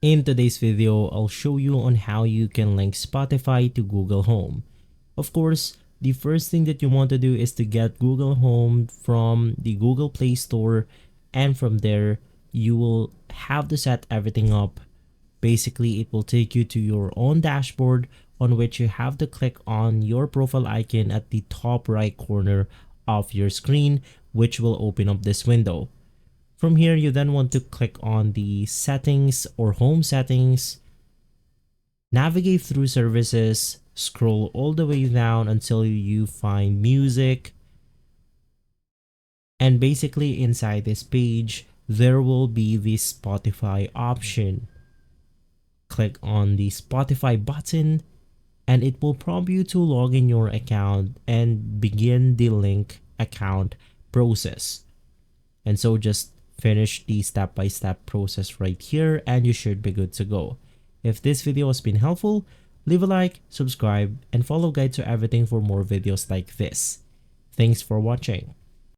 In today's video, I'll show you on how you can link Spotify to Google Home. Of course, the first thing that you want to do is to get Google Home from the Google Play Store, and from there, you will have to set everything up. Basically, it will take you to your own dashboard on which you have to click on your profile icon at the top right corner of your screen, which will open up this window. From here, you then want to click on the settings or home settings, navigate through services, scroll all the way down until you find music. And basically inside this page, there will be the Spotify option. Click on the Spotify button and it will prompt you to log in your account and begin the link account process. And so just finish the step-by-step process right here and you should be good to go. If this video has been helpful, leave a like, subscribe, and follow Guide to Everything for more videos like this. Thanks for watching.